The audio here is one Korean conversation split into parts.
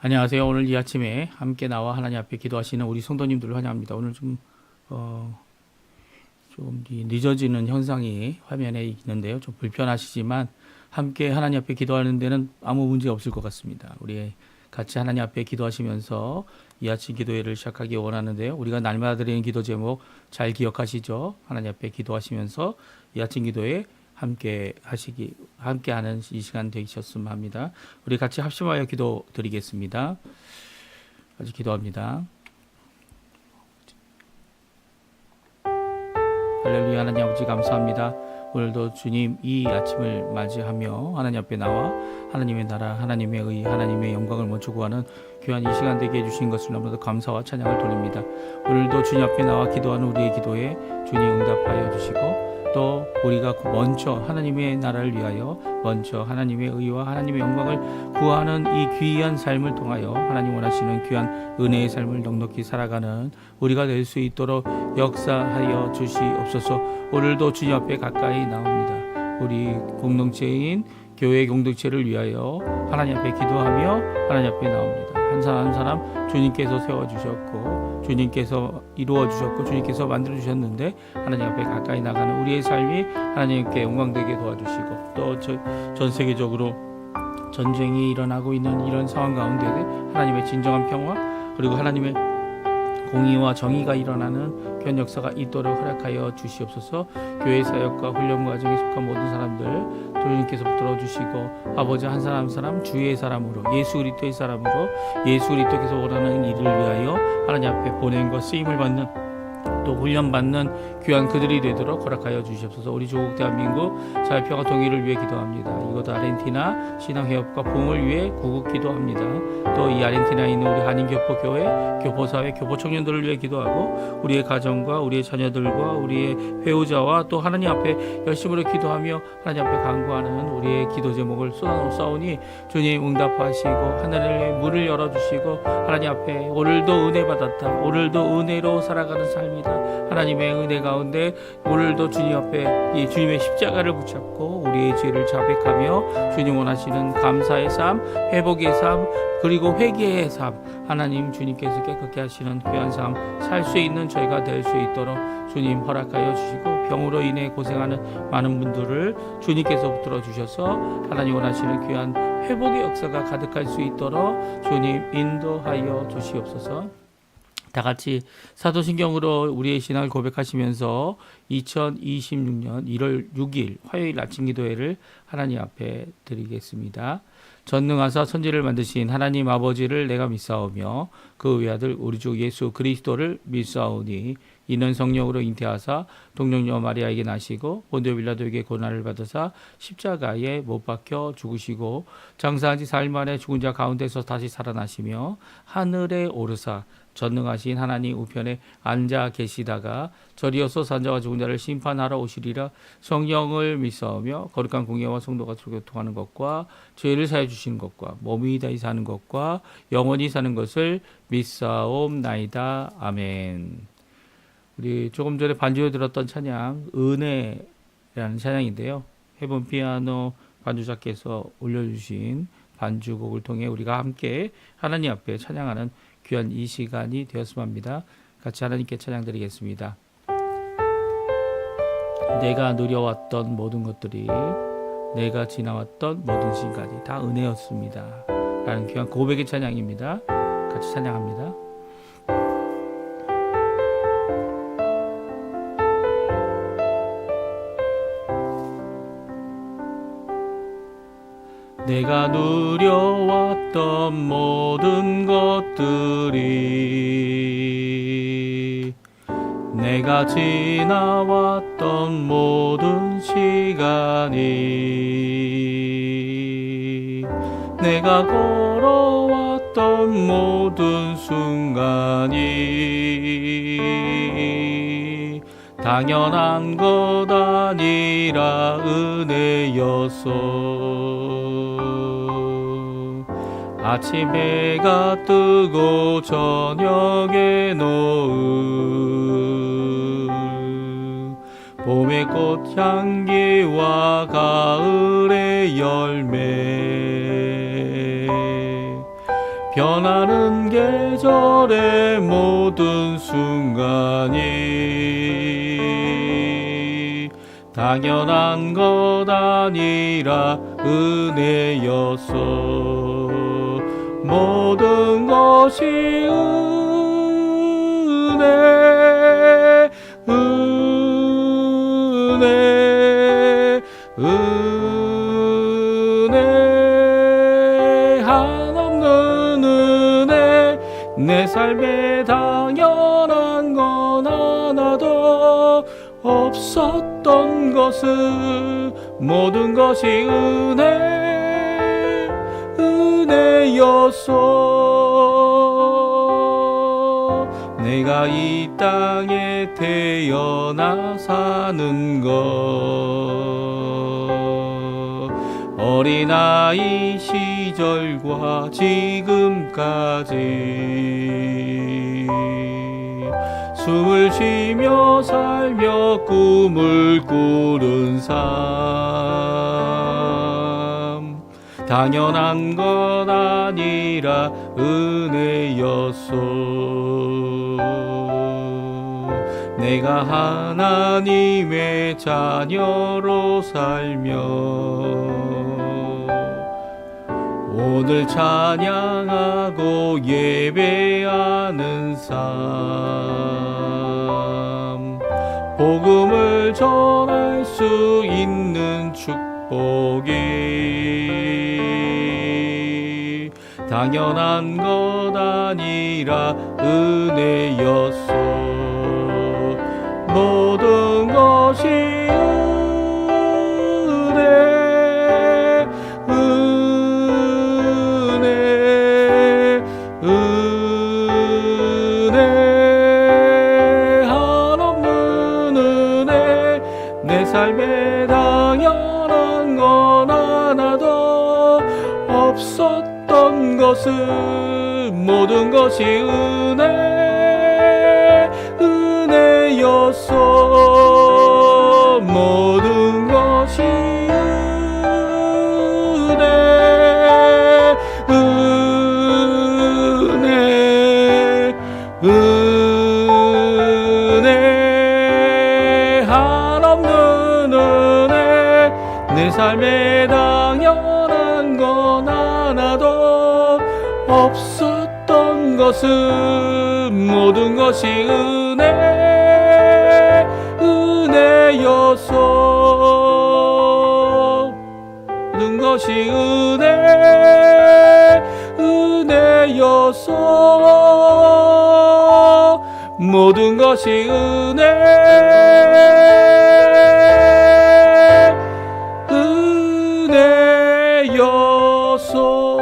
안녕하세요. 오늘 이 아침에 함께 나와 하나님 앞에 기도하시는 우리 성도님들을 환영합니다. 오늘 조금 늦어지는 현상이 화면에 있는데요. 좀 불편하시지만 함께 하나님 앞에 기도하는 데는 아무 문제 없을 것 같습니다. 우리 같이 하나님 앞에 기도하시면서 이 아침 기도회를 시작하기 원하는데요. 우리가 날마다 드리는 기도 제목 잘 기억하시죠? 하나님 앞에 기도하시면서 이 아침 기도회 함께 하는 이 시간 되셨으면 합니다. 우리 같이 합심하여 기도 드리겠습니다. 같이 기도합니다. 할렐루야. 하나님 아버지 감사합니다. 오늘도 주님 이 아침을 맞이하며 하나님 앞에 나와 하나님의 나라, 하나님의 의, 하나님의 영광을 먼저 구하는 귀한 이 시간 되게 해주신 것을 너무나도 감사와 찬양을 돌립니다. 오늘도 주님 앞에 나와 기도하는 우리의 기도에 주님 응답하여 주시고 또 우리가 먼저 하나님의 나라를 위하여 먼저 하나님의 의와 하나님의 영광을 구하는 이 귀한 삶을 통하여 하나님 원하시는 귀한 은혜의 삶을 넉넉히 살아가는 우리가 될 수 있도록 역사하여 주시옵소서. 오늘도 주님 앞에 가까이 나옵니다. 우리 공동체인 교회 공동체를 위하여 하나님 앞에 기도하며 하나님 앞에 나옵니다. 한 사람 한 사람 주님께서 세워주셨고 주님께서 이루어주셨고 주님께서 만들어주셨는데 하나님 앞에 가까이 나가는 우리의 삶이 하나님께 영광되게 도와주시고 또 전 세계적으로 전쟁이 일어나고 있는 이런 상황 가운데 하나님의 진정한 평화 그리고 하나님의 공의와 정의가 일어나는 그런 역사가 있도록 허락하여 주시옵소서. 교회 사역과 훈련 과정에 속한 모든 사람들 주님께서 붙들어 주시고 아버지 한 사람 한 사람 주의 사람으로 예수 그리스도의 사람으로 예수 그리스도께서 원하는 일을 위하여 하나님 앞에 보냄과 쓰임을 받는 또 훈련받는 귀한 그들이 되도록 허락하여 주시옵소서. 우리 조국 대한민국 자유평화 통일을 위해 기도합니다. 이곳 아르헨티나 신앙회협과 부흥을 위해 구국 기도합니다. 또 이 아르헨티나에 있는 우리 한인교포교회, 교포사회, 교포청년들을 위해 기도하고 우리의 가정과 우리의 자녀들과 우리의 배우자와 또 하나님 앞에 열심으로 기도하며 하나님 앞에 간구하는 우리의 기도 제목을 쏟아놓사오니 주님 응답하시고 하늘의 문을 열어주시고 하나님 앞에 오늘도 은혜 받았다. 오늘도 은혜로 살아가는 삶이다. 하나님의 은혜 가운데 오늘도 주님 앞에 이 주님의 십자가를 붙잡고 우리의 죄를 자백하며 주님 원하시는 감사의 삶, 회복의 삶, 그리고 회개의 삶, 하나님 주님께서 깨끗게 하시는 귀한 삶 살 수 있는 저희가 될 수 있도록 주님 허락하여 주시고 병으로 인해 고생하는 많은 분들을 주님께서 붙들어 주셔서 하나님 원하시는 귀한 회복의 역사가 가득할 수 있도록 주님 인도하여 주시옵소서. 다 같이 사도신경으로 우리의 신앙을 고백하시면서 2026년 1월 6일 화요일 아침 기도회를 하나님 앞에 드리겠습니다. 전능하사 천지를 만드신 하나님 아버지를 내가 믿사오며 그 외아들 우리 주 예수 그리스도를 믿사오니 이는 성령으로 잉태하사 동정녀 마리아에게 나시고 본디오 빌라도에게 고난을 받으사 십자가에 못 박혀 죽으시고 장사한 지 4일 만에 죽은 자 가운데서 다시 살아나시며 하늘에 오르사 전능하신 하나님 우편에 앉아 계시다가 저리어서 산자와 죽은 자를 심판하러 오시리라. 성령을 믿사오며 거룩한 공예와 성도가 교통하는 것과 죄를 사해 주시는 것과 몸이 다시 사는 것과 영원히 사는 것을 믿사옵나이다. 아멘. 우리 조금 전에 반주에 들었던 찬양 은혜라는 찬양인데요. 해본 피아노 반주자께서 올려주신 반주곡을 통해 우리가 함께 하나님 앞에 찬양하는 귀한 이 시간이 되었으면 합니다. 같이 하나님께 찬양 드리겠습니다. 내가 누려왔던 모든 것들이 내가 지나왔던 모든 시간이 다 은혜였습니다. 라는 귀한 고백의 찬양입니다. 같이 찬양합니다. 내가 누려왔던 모든 것들이 내가 지나왔던 모든 시간이 내가 걸어왔던 모든 순간이 당연한 것 아니라 은혜였어. 아침 해가 뜨고 저녁에 노을 봄의 꽃향기와 가을의 열매 변하는 계절의 모든 순간이 당연한 것 아니라 은혜였어. 모든 것이 은혜, 은혜, 은혜, 한없는 은혜. 내 삶에 당연한 건 하나도 없었던 것은 모든 것이 은혜였어. 내가 이 땅에 태어나 사는 것, 어린아이 시절과 지금까지 숨을 쉬며 살며 꿈을 꾸는 삶, 당연한 것 아니라 은혜였어. 내가 하나님의 자녀로 살며 오늘 찬양하고 예배하는 삶, 복음을 전할 수 있는 축복이 당연한 것 아니라 은혜였어. 모든 것이 은혜, 은혜, 은혜, 한없는 은혜. 내 삶에 당연한 건 하나도 없었던 것은 모든 것이 은혜였어. 모든 것이 은혜, 은혜, 은혜, 한없는 은혜. 내 삶에 당연한 건 하나도 없었던 것은 모든 것이 은혜였어. 모든 것이 은혜였어. 모든 것이 은혜였어.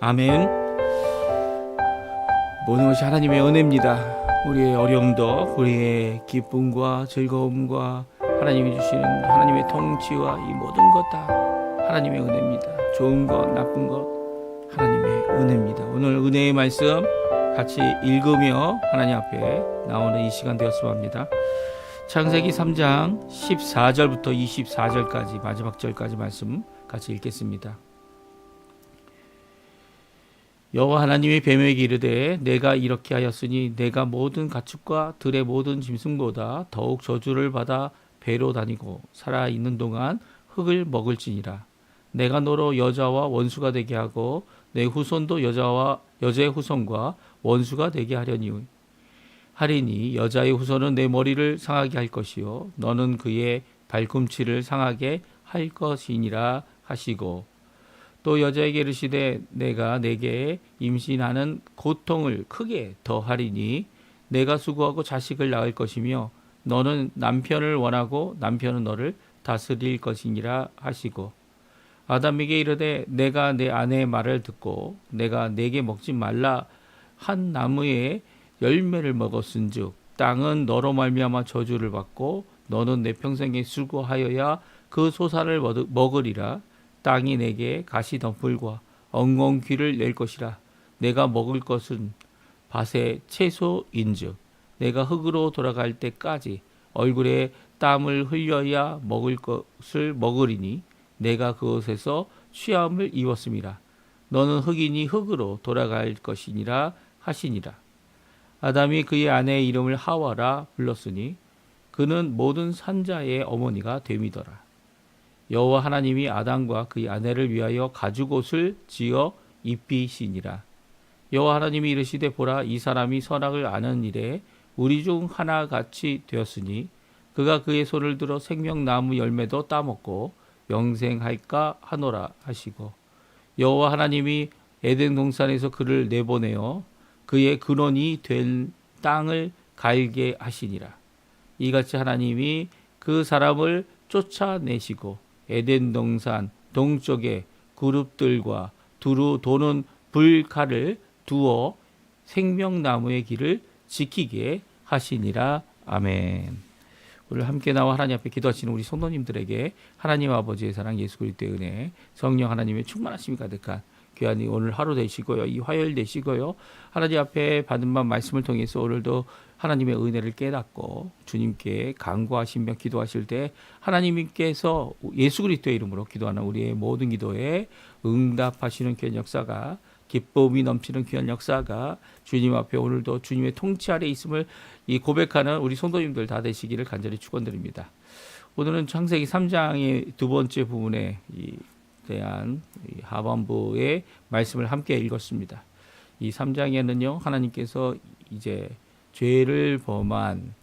아멘. 모든 것이 하나님의 은혜입니다. 우리의 어려움도 우리의 기쁨과 즐거움과 하나님이 주시는 하나님의 통치와 이 모든 것 다 하나님의 은혜입니다. 좋은 것 나쁜 것 하나님의 은혜입니다. 오늘 은혜의 말씀 같이 읽으며 하나님 앞에 나오는 이 시간 되었으면 합니다. 창세기 3장 14절부터 24절까지 마지막 절까지 말씀 같이 읽겠습니다. 여호와 하나님이 뱀에게 이르되 내가 이렇게 하였으니 내가 모든 가축과 들의 모든 짐승보다 더욱 저주를 받아 배로 다니고 살아있는 동안 흙을 먹을지니라. 내가 너로 여자와 원수가 되게 하고 내 후손도 여자의 후손과 원수가 되게 하리니 여자의 후손은 내 머리를 상하게 할 것이요 너는 그의 발꿈치를 상하게 할 것이니라 하시고, 또 여자에게 이르시되 내가 내게 임신하는 고통을 크게 더하리니 내가 수고하고 자식을 낳을 것이며 너는 남편을 원하고 남편은 너를 다스릴 것이니라 하시고, 아담에게 이르되 내가 내 아내의 말을 듣고 내가 내게 먹지 말라 한 나무의 열매를 먹었은즉 땅은 너로 말미암아 저주를 받고 너는 내 평생에 수고하여야 그 소산을 먹으리라. 땅이 내게 가시덤불과 엉겅퀴를 낼 것이라. 내가 먹을 것은 밭의 채소인즉 내가 흙으로 돌아갈 때까지 얼굴에 땀을 흘려야 먹을 것을 먹으리니 내가 그곳에서 취함을 입었음이라. 너는 흙이니 흙으로 돌아갈 것이니라 하시니라. 아담이 그의 아내의 이름을 하와라 불렀으니 그는 모든 산자의 어머니가 됨이더라. 여호와 하나님이 아담과 그의 아내를 위하여 가죽옷을 지어 입히시니라. 여호와 하나님이 이르시되 보라 이 사람이 선악을 아는 일에 우리 중 하나같이 되었으니 그가 그의 손을 들어 생명나무 열매도 따먹고 영생할까 하노라 하시고 여호와 하나님이 에덴 동산에서 그를 내보내어 그의 근원이 된 땅을 갈게 하시니라. 이같이 하나님이 그 사람을 쫓아내시고 에덴 동산 동쪽에 그룹들과 두루 도는 불칼을 두어 생명나무의 길을 지키게 하시니라. 아멘. 오늘 함께 나와 하나님 앞에 기도하시는 우리 성도님들에게 하나님 아버지의 사랑, 예수 그리스도의 은혜, 성령 하나님의 충만하심이 가득한 귀한 오늘 하루 되시고요. 이 화요일 되시고요. 하나님 앞에 받은 바 말씀을 통해서 오늘도 하나님의 은혜를 깨닫고 주님께 간구하시며 기도하실 때 하나님께서 예수 그리스도의 이름으로 기도하는 우리의 모든 기도에 응답하시는 귀한 역사가, 기쁨이 넘치는 귀한 역사가 주님 앞에 오늘도 주님의 통치 아래 있음을 고백하는 우리 성도님들 다 되시기를 간절히 축원드립니다. 오늘은 창세기 3장의 두 번째 부분에 대한 하반부의 말씀을 함께 읽었습니다. 이 3장에는요 하나님께서 이제 죄를 범한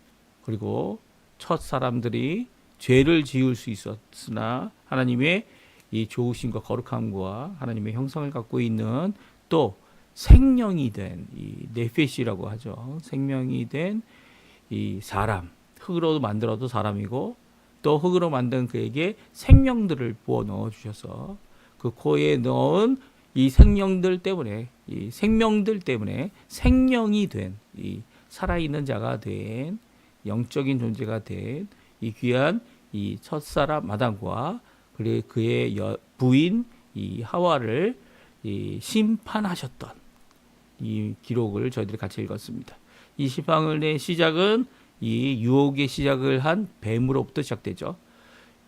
그리고 첫 사람들이 죄를 지을 수 있었으나 하나님의 이 좋으심과 거룩함과 하나님의 형상을 갖고 있는 또 생명이 된 이 네페시라고 하죠. 생명이 된 이 사람, 흙으로 만들어도 사람이고 또 흙으로 만든 그에게 생명들을 부어 넣어 주셔서 그 코에 넣은 이 생명들 때문에 생명이 된 이 살아있는 자가 된 영적인 존재가 된 이 귀한 이 첫사람 아담과 그리고 그의 부인 이 하와를 심판하셨던 이 기록을 저희들이 같이 읽었습니다. 이 심판의 시작은 이 유혹의 시작을 한 뱀으로부터 시작되죠.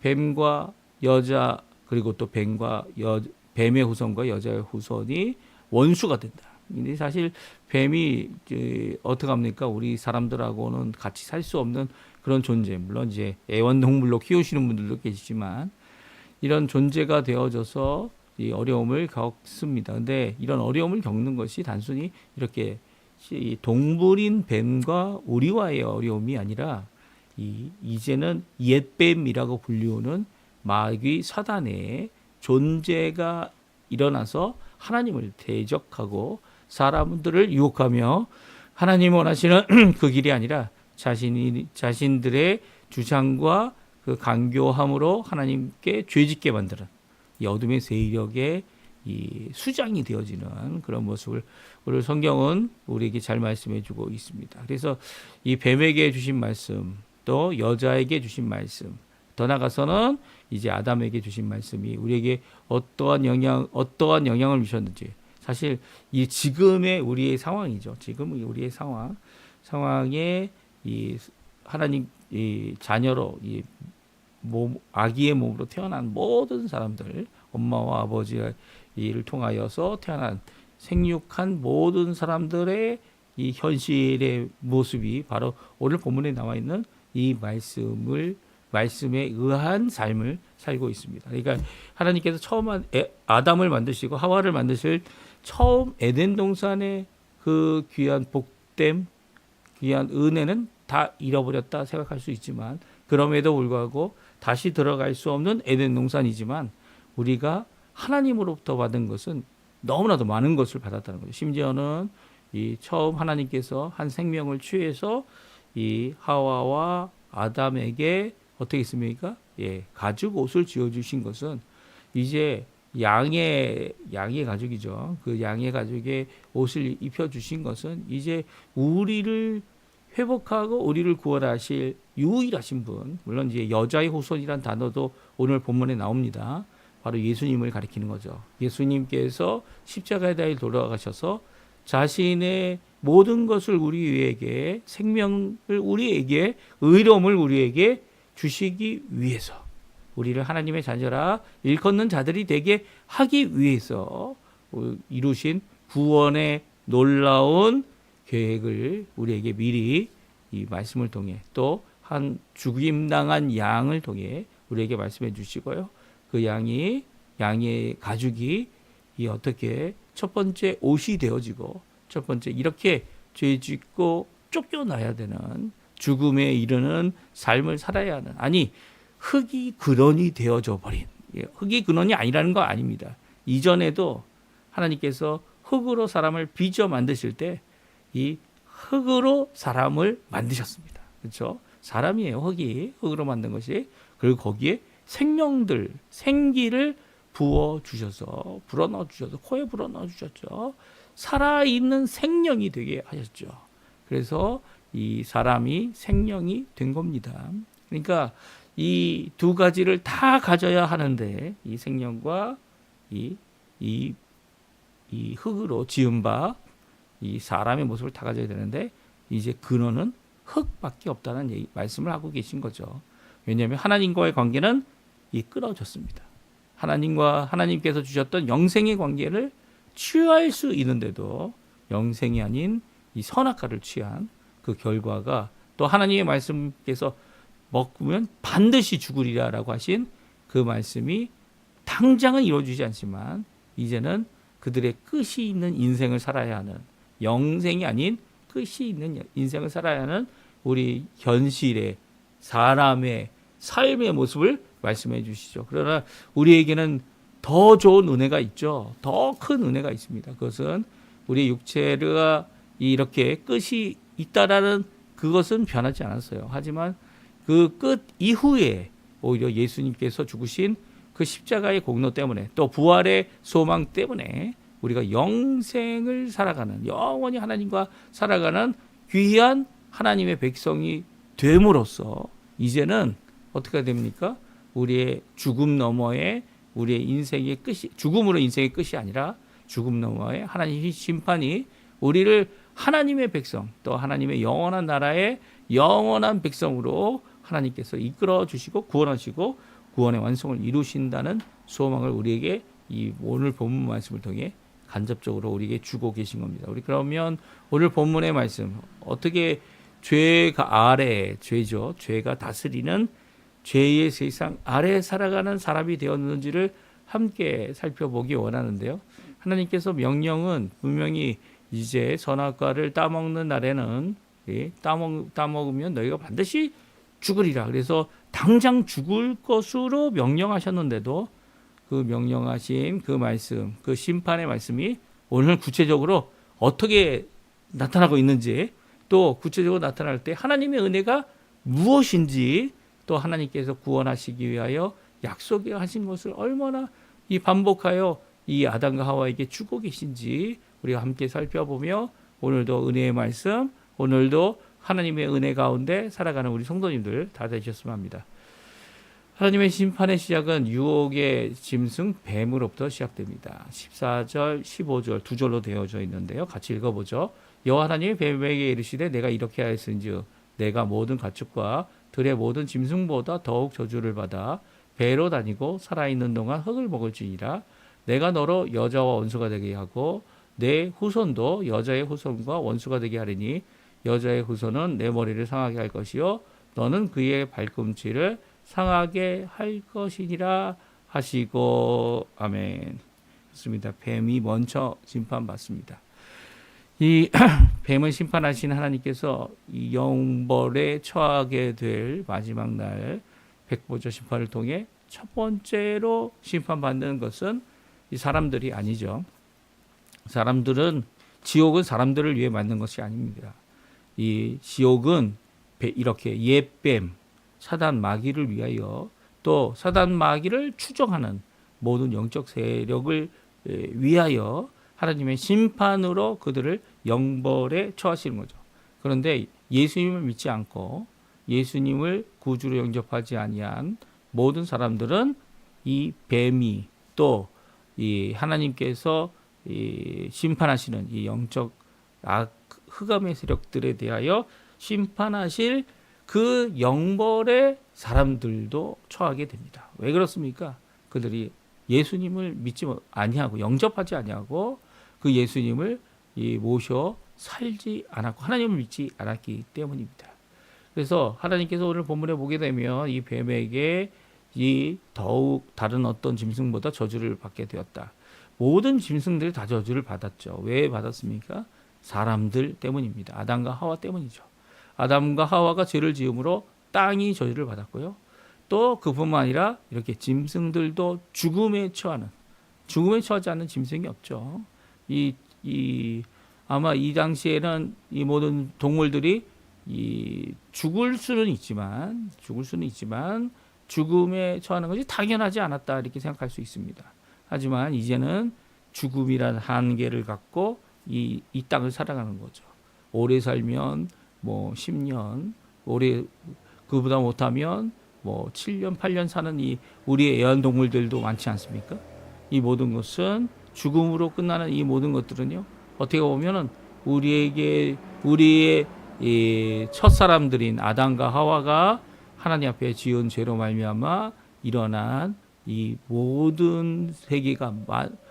뱀과 여자 그리고 또 뱀의 후손과 여자의 후손이 원수가 된다. 근데 사실 뱀이 어떻게 합니까? 우리 사람들하고는 같이 살 수 없는 그런 존재. 물론 이제 애완동물로 키우시는 분들도 계시지만 이런 존재가 되어져서 이 어려움을 겪습니다. 근데 이런 어려움을 겪는 것이 단순히 이렇게 동물인 뱀과 우리와의 어려움이 아니라 이제는 옛뱀이라고 불리우는 마귀 사단의 존재가 일어나서 하나님을 대적하고 사람들을 유혹하며 하나님 원하시는 그 길이 아니라 자신들의 주장과 그 강교함으로 하나님께 죄짓게 만드는 이 어둠의 세력의 이 수장이 되어지는 그런 모습을 오늘 성경은 우리에게 잘 말씀해주고 있습니다. 그래서 이 뱀에게 주신 말씀, 또 여자에게 주신 말씀, 더 나아가서는 이제 아담에게 주신 말씀이 우리에게 어떠한 영향을 미쳤는지, 사실 이 지금의 우리의 상황이죠. 지금 우리의 상황에 이 하나님 이 자녀로 아기의 몸으로 태어난 모든 사람들, 엄마와 아버지를 통하여서 태어난 생육한 모든 사람들의 이 현실의 모습이 바로 오늘 본문에 나와 있는 이 말씀에 의한 삶을 살고 있습니다. 그러니까 하나님께서 처음 아담을 만드시고 하와를 만드실 처음 에덴 동산의 그 귀한 복됨, 귀한 은혜는 다 잃어버렸다 생각할 수 있지만, 그럼에도 불구하고 다시 들어갈 수 없는 에덴 동산이지만 우리가 하나님으로부터 받은 것은 너무나도 많은 것을 받았다는 거죠. 심지어는 이 처음 하나님께서 한 생명을 취해서 이 하와와 아담에게 어떻게 했습니까? 가죽 옷을 지어 주신 것은 이제 양의 가죽이죠. 그 양의 가죽의 옷을 입혀 주신 것은 이제 우리를 회복하고 우리를 구원하실 유일하신 분, 물론 이제 여자의 후손이란 단어도 오늘 본문에 나옵니다. 바로 예수님을 가리키는 거죠. 예수님께서 십자가에 달려 돌아가셔서 자신의 모든 것을 우리에게, 생명을 우리에게, 의로움을 우리에게 주시기 위해서, 우리를 하나님의 자녀라 일컫는 자들이 되게 하기 위해서 이루신 구원의 놀라운 계획을 우리에게 미리 이 말씀을 통해, 또 한 죽임당한 양을 통해 우리에게 말씀해 주시고요. 그 양의 가죽이 이 어떻게 첫 번째 옷이 되어지고, 첫 번째 이렇게 죄 짓고 쫓겨나야 되는, 죽음에 이르는 삶을 살아야 하는, 아니 흙이 근원이 되어져 버린, 흙이 근원이 아니라는 거 아닙니다. 이전에도 하나님께서 흙으로 사람을 빚어 만드실 때 이 흙으로 사람을 만드셨습니다. 그렇죠? 사람이에요. 흙으로 만든 것이. 그리고 거기에 생명들, 생기를 부어 주셔서, 불어넣어 주셔서, 코에 불어넣어 주셨죠. 살아있는 생명이 되게 하셨죠. 그래서 이 사람이 생명이 된 겁니다. 그러니까 이 두 가지를 다 가져야 하는데, 이 생명과 이 흙으로 지은 바 이 사람의 모습을 다 가져야 되는데, 이제 근원은 흙밖에 없다는 말씀을 하고 계신 거죠. 왜냐하면 하나님과의 관계는 끊어졌습니다. 하나님께서 주셨던 영생의 관계를 취할 수 있는데도 영생이 아닌 이 선악과를 취한 그 결과가, 또 하나님의 말씀께서 먹으면 반드시 죽으리라라고 하신 그 말씀이 당장은 이루어지지 않지만 이제는 그들의 끝이 있는 인생을 살아야 하는, 영생이 아닌 끝이 있는 인생을 살아야 하는 우리 현실의 사람의 삶의 모습을 말씀해 주시죠. 그러나 우리에게는 더 좋은 은혜가 있죠. 더 큰 은혜가 있습니다. 그것은 우리 육체가 이렇게 끝이 있다라는 그것은 변하지 않았어요. 하지만 그 끝 이후에 오히려 예수님께서 죽으신 그 십자가의 공로 때문에, 또 부활의 소망 때문에 우리가 영생을 살아가는, 영원히 하나님과 살아가는 귀한 하나님의 백성이 됨으로써 이제는 어떻게 됩니까? 우리의 죽음 너머에 우리의 인생의 끝이, 죽음으로 인생의 끝이 아니라 죽음 너머에 하나님의 심판이 우리를 하나님의 백성, 또 하나님의 영원한 나라의 영원한 백성으로 하나님께서 이끌어 주시고 구원하시고 구원의 완성을 이루신다는 소망을 우리에게 이 오늘 본문 말씀을 통해 간접적으로 우리에게 주고 계신 겁니다. 우리 그러면 오늘 본문의 말씀, 어떻게 죄가 아래, 죄죠, 죄가 다스리는 죄의 세상 아래 살아가는 사람이 되었는지를 함께 살펴보기 원하는데요. 하나님께서 명령은 분명히 이제 선악과를 따먹는 날에는 따먹으면 너희가 반드시 죽으리라. 그래서 당장 죽을 것으로 명령하셨는데도 그 명령하신 그 말씀, 그 심판의 말씀이 오늘 구체적으로 어떻게 나타나고 있는지, 또 구체적으로 나타날 때 하나님의 은혜가 무엇인지, 또 하나님께서 구원하시기 위하여 약속하신 것을 얼마나 이 반복하여 이 아담과 하와에게 주고 계신지 우리가 함께 살펴보며, 오늘도 은혜의 말씀, 오늘도 하나님의 은혜 가운데 살아가는 우리 성도님들 다 되셨으면 합니다. 하나님의 심판의 시작은 유혹의 짐승 뱀으로부터 시작됩니다. 14절, 15절 두 절로 되어져 있는데요. 같이 읽어보죠. 여호와 하나님이 뱀에게 이르시되 내가 이렇게 하였은즉 내가 모든 가축과 들의 모든 짐승보다 더욱 저주를 받아 배로 다니고 살아있는 동안 흙을 먹을지니라. 내가 너로 여자와 원수가 되게 하고 내 후손도 여자의 후손과 원수가 되게 하리니 여자의 후손은 내 머리를 상하게 할 것이요 너는 그의 발꿈치를 상하게 할 것이니라 하시고. 아멘. 그렇습니다. 뱀이 먼저 심판받습니다. 이 뱀을 심판하신 하나님께서 이 영벌에 처하게 될 마지막 날 백보자 심판을 통해 첫 번째로 심판받는 것은 이 사람들이 아니죠. 지옥은 사람들을 위해 만든 것이 아닙니다. 이 지옥은 이렇게 옛뱀, 사단 마귀를 위하여, 또 사단 마귀를 추종하는 모든 영적 세력을 위하여 하나님의 심판으로 그들을 영벌에 처하시는 거죠. 그런데 예수님을 믿지 않고 예수님을 구주로 영접하지 아니한 모든 사람들은 이 뱀이, 또 이 하나님께서 이 심판하시는 이 영적 흑암의 세력들에 대하여 심판하실 그 영벌의 사람들도 처하게 됩니다. 왜 그렇습니까? 그들이 예수님을 믿지 아니하고 영접하지 아니하고 그 예수님을 모셔 살지 않았고 하나님을 믿지 않았기 때문입니다. 그래서 하나님께서 오늘 본문에 보게 되면 이 뱀에게 이 더욱 다른 어떤 짐승보다 저주를 받게 되었다. 모든 짐승들이 다 저주를 받았죠. 왜 받았습니까? 사람들 때문입니다. 아담과 하와 때문이죠. 아담과 하와가 죄를 지음으로 땅이 저주를 받았고요. 또 그뿐만 아니라 이렇게 짐승들도 죽음에 처하지 않는 짐승이 없죠. 아마 이 당시에는 이 모든 동물들이 죽을 수는 있지만 죽음에 처하는 것이 당연하지 않았다 이렇게 생각할 수 있습니다. 하지만 이제는 죽음이라는 한계를 갖고 이 땅을 살아가는 거죠. 오래 살면 뭐 10년, 오래 그보다 못하면 뭐 7년, 8년 사는 이 우리의 애완동물들도 많지 않습니까? 이 모든 것은 죽음으로 끝나는 이 모든 것들은요. 어떻게 보면은 우리의 이 첫사람들인 아담과 하와가 하나님 앞에 지은 죄로 말미암아 일어난 이 모든 세계가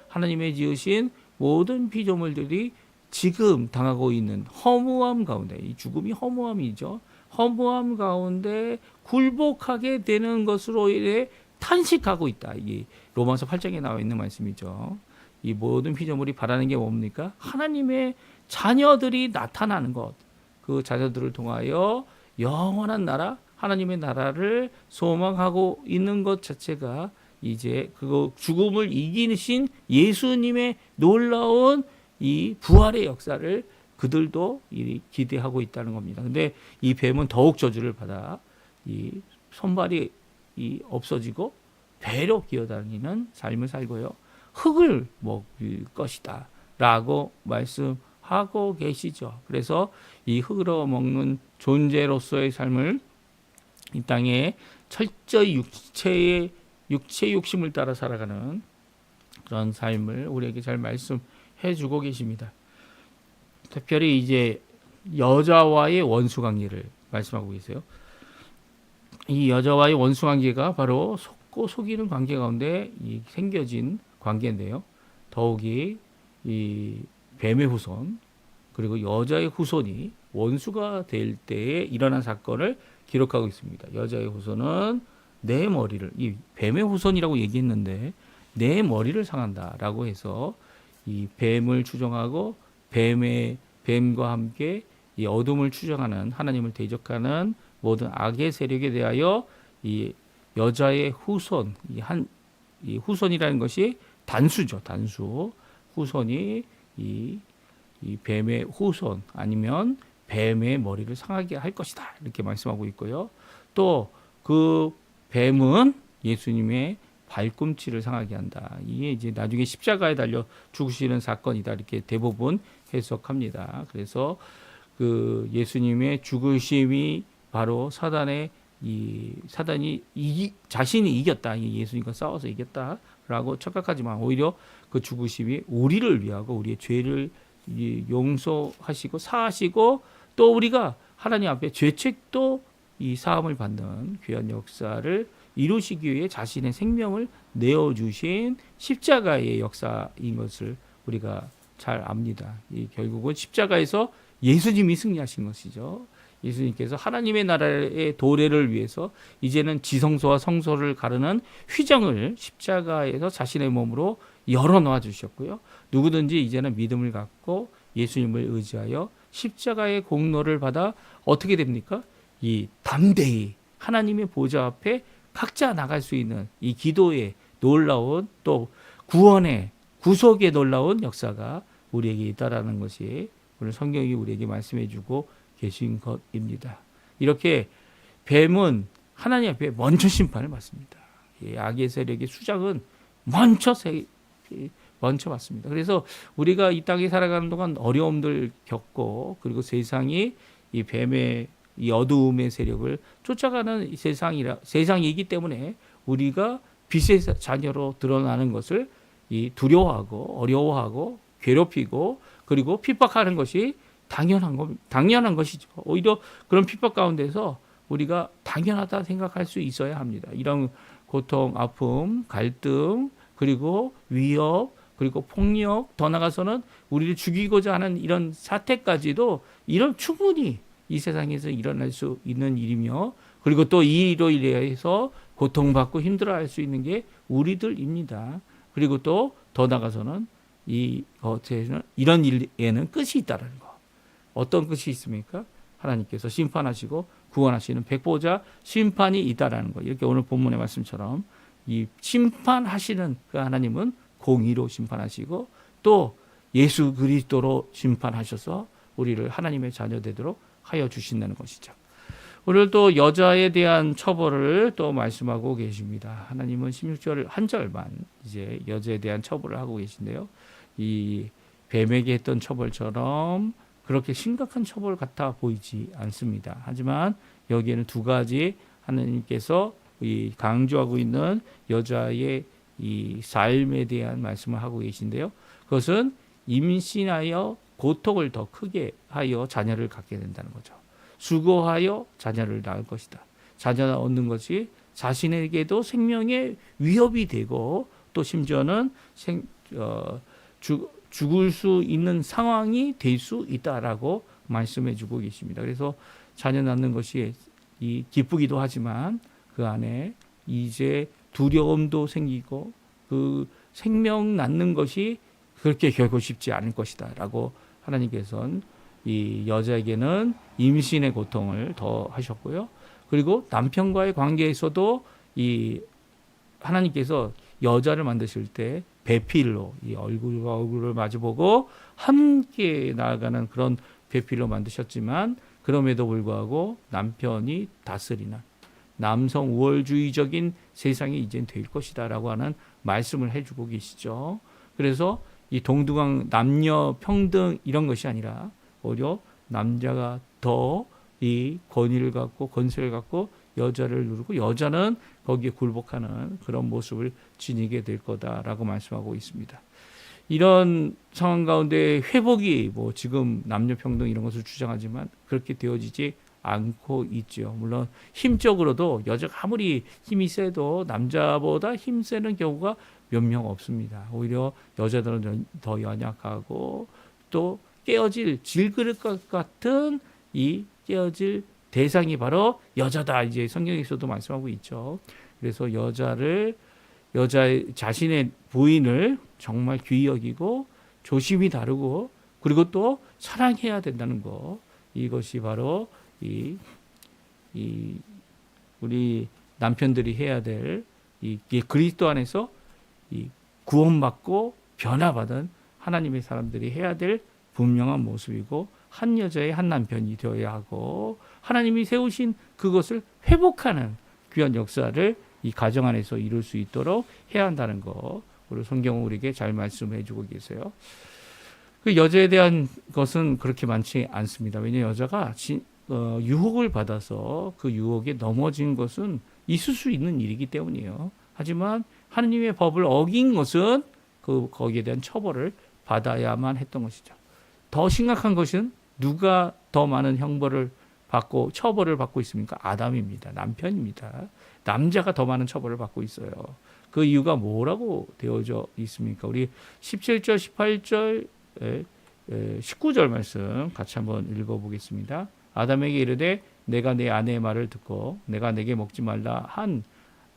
하나님의 지으신 모든 피조물들이 지금 당하고 있는 허무함 가운데, 이 죽음이 허무함이죠. 허무함 가운데 굴복하게 되는 것으로 인해 탄식하고 있다. 이 로마서 8장에 나와 있는 말씀이죠. 이 모든 피조물이 바라는 게 뭡니까? 하나님의 자녀들이 나타나는 것. 그 자녀들을 통하여 영원한 나라, 하나님의 나라를 소망하고 있는 것 자체가 이제 그거 죽음을 이기신 예수님의 놀라운 이 부활의 역사를 그들도 기대하고 있다는 겁니다. 근데 이 뱀은 더욱 저주를 받아 이 손발이 없어지고 배로 기어다니는 삶을 살고요. 흙을 먹을 것이다 라고 말씀하고 계시죠. 그래서 이 흙으로 먹는 존재로서의 삶을 이 땅에 철저히 육체 욕심을 따라 살아가는 그런 삶을 우리에게 잘 말씀해 주고 계십니다. 특별히 이제 여자와의 원수 관계를 말씀하고 계세요. 이 여자와의 원수 관계가 바로 속고 속이는 관계 가운데 생겨진 관계인데요. 더욱이 이 뱀의 후손 그리고 여자의 후손이 원수가 될 때에 일어난 사건을 기록하고 있습니다. 여자의 후손은 내 머리를, 이 뱀의 후손이라고 얘기했는데 내 머리를 상한다라고 해서 이 뱀을 추종하고 뱀과 함께 이 어둠을 추종하는 하나님을 대적하는 모든 악의 세력에 대하여 이 여자의 후손, 이 후손이라는 것이 단수죠. 단수. 후손이 이 뱀의 후손 아니면 뱀의 머리를 상하게 할 것이다. 이렇게 말씀하고 있고요. 또 그 뱀은 예수님의 발꿈치를 상하게 한다. 이게 이제 나중에 십자가에 달려 죽으시는 사건이다. 이렇게 대부분 해석합니다. 그래서 그 예수님의 죽으심이 바로 사단이 자신이 이겼다. 예수님과 싸워서 이겼다라고 착각하지만 오히려 그 죽으심이 우리를 위하고 우리의 죄를 용서하시고 사하시고 또 우리가 하나님 앞에 죄책도 이 사함을 받는 귀한 역사를 이루시기 위해 자신의 생명을 내어주신 십자가의 역사인 것을 우리가 잘 압니다. 결국은 십자가에서 예수님이 승리하신 것이죠. 예수님께서 하나님의 나라의 도래를 위해서 이제는 지성소와 성소를 가르는 휘장을 십자가에서 자신의 몸으로 열어놓아 주셨고요. 누구든지 이제는 믿음을 갖고 예수님을 의지하여 십자가의 공로를 받아 어떻게 됩니까? 이 담대히 하나님의 보좌 앞에 각자 나갈 수 있는 이 기도의 놀라운 또 구원의 구속의 놀라운 역사가 우리에게 있다라는 것이 오늘 성경이 우리에게 말씀해 주고 계신 것입니다. 이렇게 뱀은 하나님 앞에 먼저 심판을 받습니다. 악의 세력의 수장은 먼저 받습니다. 그래서 우리가 이 땅에 살아가는 동안 어려움들 겪고 그리고 세상이 이 뱀의 이 어두움의 세력을 쫓아가는 세상이기 때문에 우리가 빛의 자녀로 드러나는 것을 두려워하고 어려워하고 괴롭히고 그리고 핍박하는 것이 당연한 것이죠. 오히려 그런 핍박 가운데서 우리가 당연하다 생각할 수 있어야 합니다. 이런 고통, 아픔, 갈등, 그리고 위협, 그리고 폭력, 더 나아가서는 우리를 죽이고자 하는 이런 사태까지도 이런 충분히 이 세상에서 일어날 수 있는 일이며, 그리고 또 이 일로 인해서 고통받고 힘들어할 수 있는 게 우리들입니다. 그리고 또 더 나아가서는 이런 일에는 끝이 있다는 거. 어떤 끝이 있습니까? 하나님께서 심판하시고 구원하시는 백보자 심판이 있다라는 거. 이렇게 오늘 본문의 말씀처럼 이 심판하시는 그 하나님은 공의로 심판하시고 또 예수 그리스도로 심판하셔서 우리를 하나님의 자녀 되도록 하여 주신다는 것이죠. 오늘 또 여자에 대한 처벌을 또 말씀하고 계십니다. 하나님은 16절 한 절만 이제 여자에 대한 처벌을 하고 계신데요. 이 뱀에게 했던 처벌처럼 그렇게 심각한 처벌 같아 보이지 않습니다. 하지만 여기에는 두 가지 하나님께서 이 강조하고 있는 여자의 이 삶에 대한 말씀을 하고 계신데요. 그것은 임신하여 고통을 더 크게 하여 자녀를 갖게 된다는 거죠. 수고하여 자녀를 낳을 것이다. 자녀를 얻는 것이 자신에게도 생명의 위협이 되고 또 심지어는 죽을 수 있는 상황이 될 수 있다라고 말씀해 주고 계십니다. 그래서 자녀 낳는 것이 기쁘기도 하지만 그 안에 이제 두려움도 생기고 그 생명 낳는 것이 그렇게 결코 쉽지 않을 것이다 라고 하나님께서는 이 여자에게는 임신의 고통을 더 하셨고요. 그리고 남편과의 관계에서도 이 하나님께서 여자를 만드실 때 배필로 이 얼굴과 얼굴을 마주보고 함께 나아가는 그런 배필로 만드셨지만 그럼에도 불구하고 남편이 다스리는 남성 우월주의적인 세상이 이젠 될 것이다 라고 하는 말씀을 해주고 계시죠. 그래서 이 동등한 남녀 평등 이런 것이 아니라 오히려 남자가 더 이 권위를 갖고 권세를 갖고 여자를 누르고 여자는 거기에 굴복하는 그런 모습을 지니게 될 거다라고 말씀하고 있습니다. 이런 상황 가운데 회복이 뭐 지금 남녀 평등 이런 것을 주장하지만 그렇게 되어지지 않고 있죠. 물론 힘적으로도 여자가 아무리 힘이 세도 남자보다 힘 세는 경우가 몇 명 없습니다. 오히려 여자들은 더 연약하고 또 깨어질 질그릇 것 같은 이 깨어질 대상이 바로 여자다. 이제 성경에서도 말씀하고 있죠. 그래서 자신의 부인을 정말 귀히 여기고 조심히 다루고 그리고 또 사랑해야 된다는 거. 이것이 바로 우리 남편들이 해야 될 이 그리스도 안에서 이 구원받고 변화받은 하나님의 사람들이 해야 될 분명한 모습이고 한 여자의 한 남편이 되어야 하고 하나님이 세우신 그것을 회복하는 귀한 역사를 이 가정 안에서 이룰 수 있도록 해야 한다는 거. 우리 성경은 우리에게 잘 말씀해 주고 계세요. 그 여자에 대한 것은 그렇게 많지 않습니다. 왜냐하면 여자가 유혹을 받아서 그 유혹에 넘어진 것은 있을 수 있는 일이기 때문이에요. 하지만 하느님의 법을 어긴 것은 거기에 대한 처벌을 받아야만 했던 것이죠. 더 심각한 것은 누가 더 많은 형벌을 받고 처벌을 받고 있습니까? 아담입니다. 남편입니다. 남자가 더 많은 처벌을 받고 있어요. 그 이유가 뭐라고 되어져 있습니까? 우리 17절, 18절, 19절 말씀 같이 한번 읽어보겠습니다. 아담에게 이르되 내가 내 아내의 말을 듣고 내가 내게 먹지 말라 한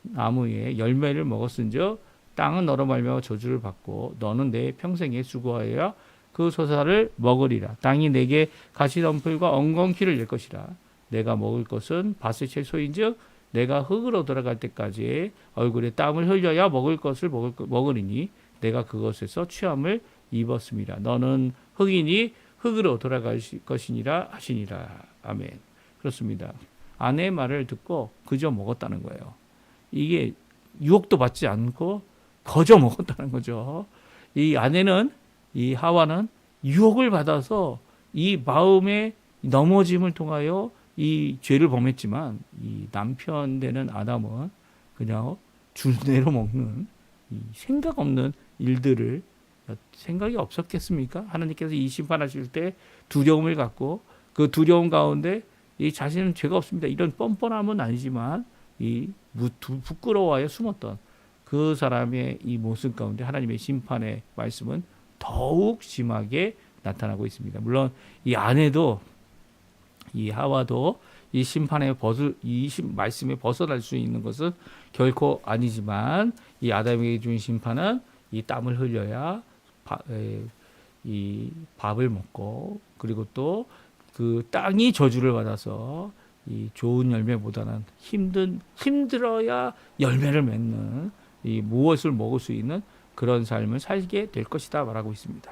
나무의 열매를 먹었은즉 땅은 너로 말미암아 저주를 받고 너는 내 평생에 수고하여야 그 소사를 먹으리라. 땅이 내게 가시덤불과 엉겅퀴를 낼 것이라. 내가 먹을 것은 밭의 채소인즉 내가 흙으로 돌아갈 때까지 얼굴에 땀을 흘려야 먹을 것을 먹으리니 내가 그것에서 취함을 입었습니다. 너는 흙이니 흙으로 돌아갈 것이니라 하시니라. 아멘. 그렇습니다. 아내의 말을 듣고 그저 먹었다는 거예요. 이게 유혹도 받지 않고 거저 먹었다는 거죠. 이 아내는 이 하와는 유혹을 받아서 이 마음의 넘어짐을 통하여 이 죄를 범했지만 이 남편 되는 아담은 그냥 준대로 먹는 이 생각 없는 일들을 생각이 없었겠습니까? 하나님께서 이 심판하실 때 두려움을 갖고 그 두려움 가운데 이 자신은 죄가 없습니다. 이런 뻔뻔함은 아니지만 이 부끄러워하여 숨었던 그 사람의 이 모습 가운데 하나님의 심판의 말씀은 더욱 심하게 나타나고 있습니다. 물론 이 아내도 이 하와도 이 심판의 말씀에 벗어날 수 있는 것은 결코 아니지만 이 아담에게 준 심판은 이 땀을 흘려야 이 밥을 먹고 그리고 또 그 땅이 저주를 받아서 이 좋은 열매보다는 힘들어야 열매를 맺는 이 무엇을 먹을 수 있는 그런 삶을 살게 될 것이다 말하고 있습니다.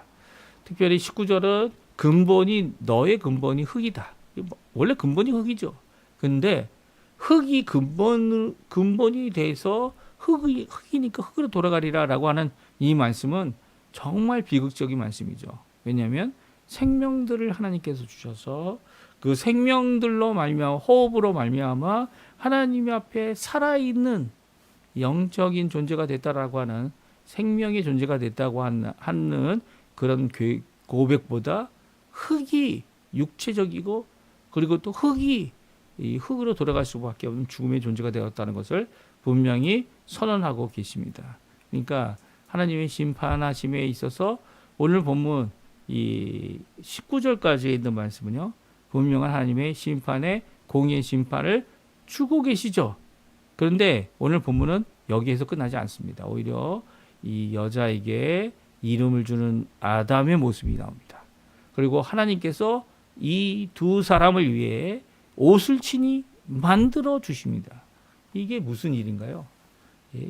특별히 19절은 너의 근본이 흙이다. 원래 근본이 흙이죠. 근데 흙이 근본이 돼서 흙이니까 흙으로 돌아가리라라고 하는 이 말씀은 정말 비극적인 말씀이죠. 왜냐하면 생명들을 하나님께서 주셔서 그 생명들로 말미암아 호흡으로 말미암아 하나님 앞에 살아있는 영적인 존재가 됐다라고 하는 생명의 존재가 됐다고 하는 그런 고백보다 흙이 육체적이고 그리고 또 흙이 이 흙으로 돌아갈 수밖에 없는 죽음의 존재가 되었다는 것을 분명히 선언하고 계십니다. 그러니까 하나님의 심판하심에 있어서 오늘 본문 이 19절까지 있는 말씀은요. 분명한 하나님의 심판의 공의의 심판을 주고 계시죠. 그런데 오늘 본문은 여기에서 끝나지 않습니다. 오히려 이 여자에게 이름을 주는 아담의 모습이 나옵니다. 그리고 하나님께서 이 두 사람을 위해 옷을 친히 만들어 주십니다. 이게 무슨 일인가요?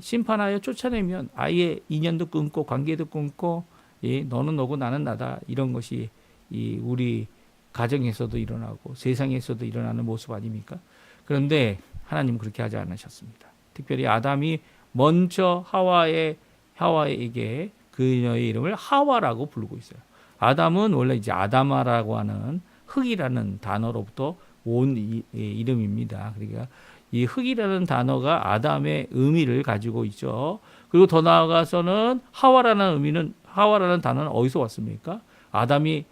심판하여 쫓아내면 아예 인연도 끊고 관계도 끊고 너는 너고 나는 나다 이런 것이 우리 가정에서도 일어나고 세상에서도 일어나는 모습 아닙니까? 그런데 하나님은 그렇게 하지 않으셨습니다. 특별히 아담이 먼저 하와에게 그녀의 이름을 하와라고 부르고 있어요. 아담은 원래 이제 아담아라고 하는 흙이라는 단어로부터 온 이름입니다. 그러니까 이 흙이라는 단어가 아담의 의미를 가지고 있죠. 그리고 더 나아가서는 하와라는 단어는 어디서 왔습니까? 아담이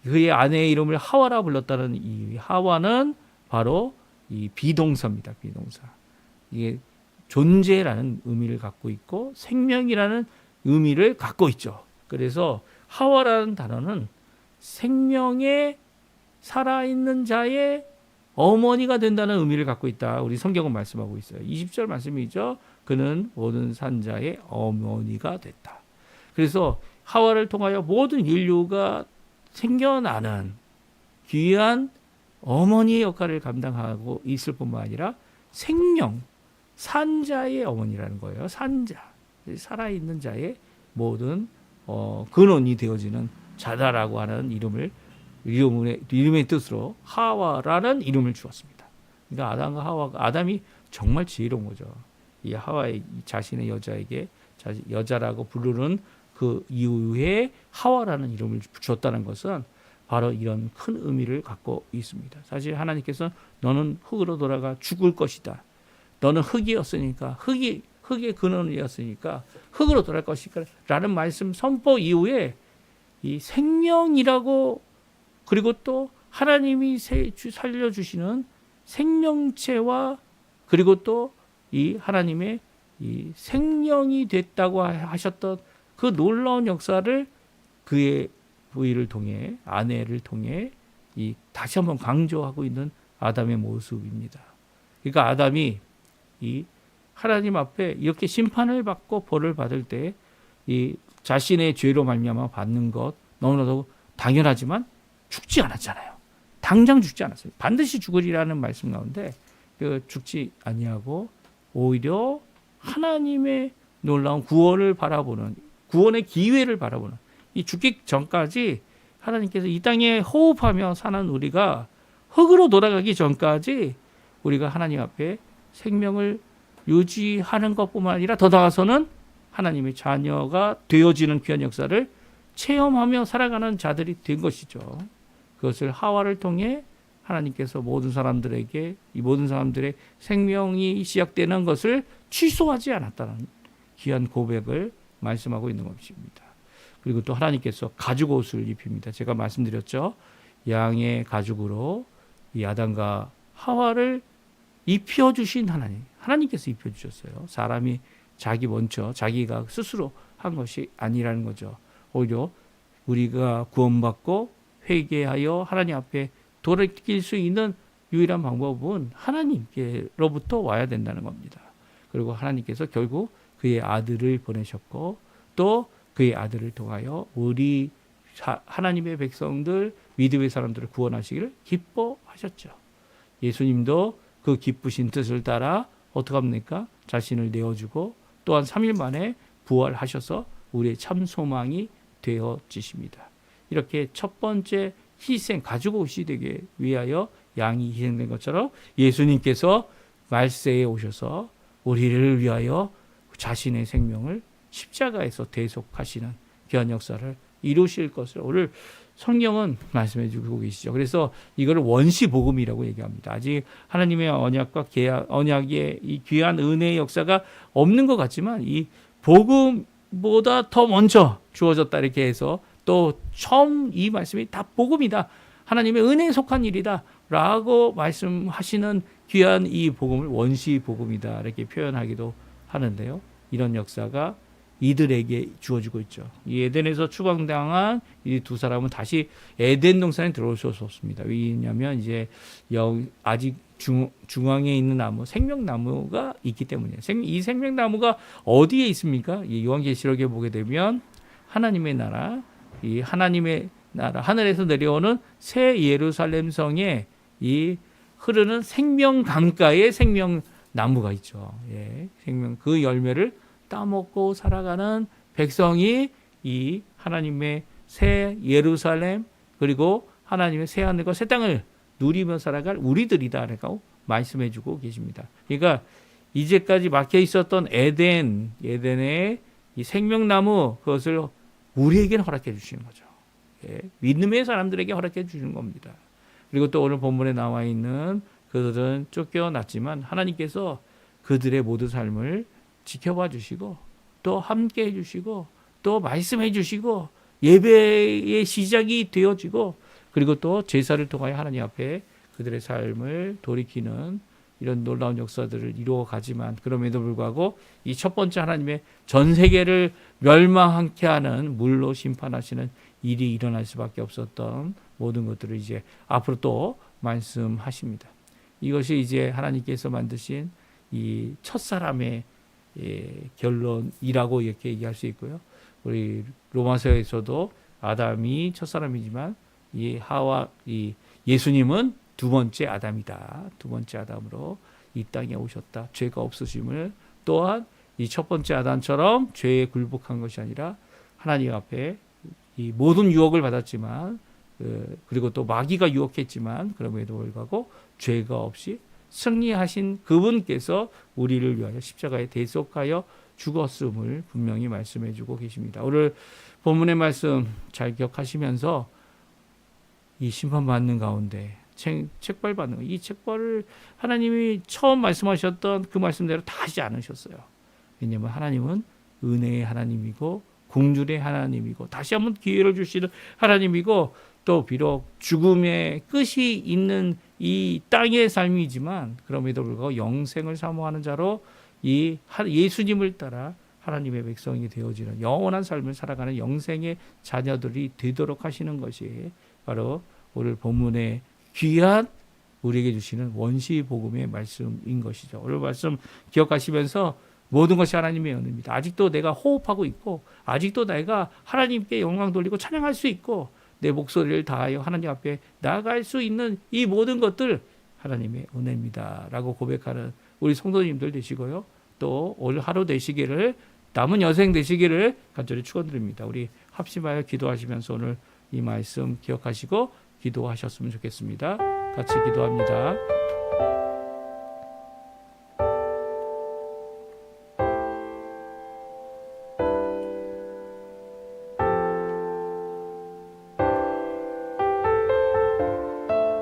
그의 아내의 이름을 하와라 불렀다는 이 하와는 바로 이 비동사입니다. 비동사. 이게 존재라는 의미를 갖고 있고 생명이라는 의미를 갖고 있죠. 그래서 하와라는 단어는 생명에 살아있는 자의 어머니가 된다는 의미를 갖고 있다. 우리 성경은 말씀하고 있어요. 20절 말씀이죠. 그는 모든 산자의 어머니가 됐다. 그래서 하와를 통하여 모든 인류가 생겨나는 귀한 어머니의 역할을 감당하고 있을 뿐만 아니라 산자의 어머니라는 거예요. 산자, 살아있는 자의 모든 근원이 되어지는 자다라고 하는 이름의 뜻으로 하와라는 이름을 주었습니다. 그러니까 아담이 정말 지혜로운 거죠. 이 하와의 자신의 여자에게 여자라고 부르는 그 이후에 하와라는 이름을 주었다는 것은 바로 이런 큰 의미를 갖고 있습니다. 사실 하나님께서 너는 흙으로 돌아가 죽을 것이다. 너는 흙이었으니까 흙의 근원이었으니까 흙으로 돌아갈 것이다. 라는 말씀 선포 이후에 이 생명이라고 그리고 또 하나님이 살려주시는 생명체와 그리고 또 이 하나님의 이 생명이 됐다고 하셨던 그 놀라운 역사를 그의 부위를 통해 아내를 통해 다시 한번 강조하고 있는 아담의 모습입니다. 그러니까 아담이 이 하나님 앞에 이렇게 심판을 받고 벌을 받을 때 이 자신의 죄로 말미암아 받는 것 너무나도 당연하지만 죽지 않았잖아요. 당장 죽지 않았어요. 반드시 죽으리라는 말씀 가운데 죽지 아니하고 오히려 하나님의 놀라운 구원을 바라보는 구원의 기회를 바라보는 이 죽기 전까지 하나님께서 이 땅에 호흡하며 사는 우리가 흙으로 돌아가기 전까지 우리가 하나님 앞에 생명을 유지하는 것뿐만 아니라 더 나아가서는 하나님의 자녀가 되어지는 귀한 역사를 체험하며 살아가는 자들이 된 것이죠. 그것을 하와를 통해 하나님께서 모든 사람들에게 이 모든 사람들의 생명이 시작되는 것을 취소하지 않았다는 귀한 고백을 말씀하고 있는 것입니다. 그리고 또 하나님께서 가죽 옷을 입힙니다. 제가 말씀드렸죠. 양의 가죽으로 이 아담과 하와를 입혀주신 하나님께서 입혀주셨어요. 사람이 자기가 스스로 한 것이 아니라는 거죠. 오히려 우리가 구원받고 회개하여 하나님 앞에 돌이킬 수 있는 유일한 방법은 하나님께로부터 와야 된다는 겁니다. 그리고 하나님께서 결국 그의 아들을 보내셨고 또 그의 아들을 통하여 우리 하나님의 백성들, 믿음의 사람들을 구원하시기를 기뻐하셨죠. 예수님도 그 기쁘신 뜻을 따라 어떻게 합니까? 자신을 내어주고 또한 3일 만에 부활하셔서 우리의 참 소망이 되어지십니다. 이렇게 첫 번째 희생, 가죽 옷이 되기 위하여 양이 희생된 것처럼 예수님께서 말세에 오셔서 우리를 위하여 자신의 생명을 십자가에서 대속하시는 귀한 역사를 이루실 것을 오늘 성경은 말씀해 주고 계시죠. 그래서 이걸 원시복음이라고 얘기합니다. 아직 하나님의 언약과 언약의 이 귀한 은혜의 역사가 없는 것 같지만 이 복음보다 더 먼저 주어졌다 이렇게 해서 또 처음 이 말씀이 다 복음이다. 하나님의 은혜에 속한 일이다. 라고 말씀하시는 귀한 이 복음을 원시복음이다. 이렇게 표현하기도 하는데요. 이런 역사가 이들에게 주어지고 있죠. 이 에덴에서 추방당한 이 두 사람은 다시 에덴 동산에 들어올 수 없습니다. 왜냐하면 이제 아직 중앙에 있는 나무, 생명나무가 있기 때문이에요. 이 생명나무가 어디에 있습니까? 이 요한계시록에 보게 되면 하나님의 나라, 이 하나님의 나라, 하늘에서 내려오는 새 예루살렘 성에 이 흐르는 생명강가에 생명나무가 있죠. 예, 그 열매를 따먹고 살아가는 백성이 이 하나님의 새 예루살렘 그리고 하나님의 새 하늘과 새 땅을 누리며 살아갈 우리들이다라고 말씀해주고 계십니다. 그러니까 이제까지 막혀 있었던 에덴의 이 생명나무 그것을 우리에게는 허락해 주시는 거죠. 예, 믿음의 사람들에게 허락해 주시는 겁니다. 그리고 또 오늘 본문에 나와 있는 그들은 쫓겨났지만 하나님께서 그들의 모든 삶을 지켜봐 주시고 또 함께 해주시고 또 말씀해 주시고 예배의 시작이 되어지고 그리고 또 제사를 통하여 하나님 앞에 그들의 삶을 돌이키는 이런 놀라운 역사들을 이루어가지만 그럼에도 불구하고 이 첫 번째 하나님의 전 세계를 멸망하게 하는 물로 심판하시는 일이 일어날 수밖에 없었던 모든 것들을 이제 앞으로 또 말씀하십니다. 이것이 이제 하나님께서 만드신 이 첫사람의 결론이라고 이렇게 얘기할 수 있고요. 우리 로마서에서도 아담이 첫사람이지만 이 예수님은 두 번째 아담이다. 두 번째 아담으로 이 땅에 오셨다. 죄가 없으심을 또한 이 첫 번째 아담처럼 죄에 굴복한 것이 아니라 하나님 앞에 이 모든 유혹을 받았지만 그리고 또 마귀가 유혹했지만 그럼에도 불구하고 죄가 없이 승리하신 그분께서 우리를 위하여 십자가에 대속하여 죽었음을 분명히 말씀해 주고 계십니다. 오늘 본문의 말씀 잘 기억하시면서 이 심판받는 가운데 책벌받는 거, 이 책벌을 하나님이 처음 말씀하셨던 그 말씀대로 다 하지 않으셨어요. 왜냐하면 하나님은 은혜의 하나님이고 긍휼의 하나님이고 다시 한번 기회를 주시는 하나님이고 또 비록 죽음의 끝이 있는 이 땅의 삶이지만 그럼에도 불구하고 영생을 사모하는 자로 이 예수님을 따라 하나님의 백성이 되어지는 영원한 삶을 살아가는 영생의 자녀들이 되도록 하시는 것이 바로 오늘 본문의 귀한 우리에게 주시는 원시 복음의 말씀인 것이죠. 오늘 말씀 기억하시면서 모든 것이 하나님의 은혜입니다. 아직도 내가 호흡하고 있고 아직도 내가 하나님께 영광 돌리고 찬양할 수 있고 내 목소리를 다하여 하나님 앞에 나아갈 수 있는 이 모든 것들 하나님의 은혜입니다. 라고 고백하는 우리 성도님들 되시고요. 또 오늘 하루 되시기를 남은 여생 되시기를 간절히 축원드립니다. 우리 합심하여 기도하시면서 오늘 이 말씀 기억하시고 기도하셨으면 좋겠습니다. 같이 기도합니다.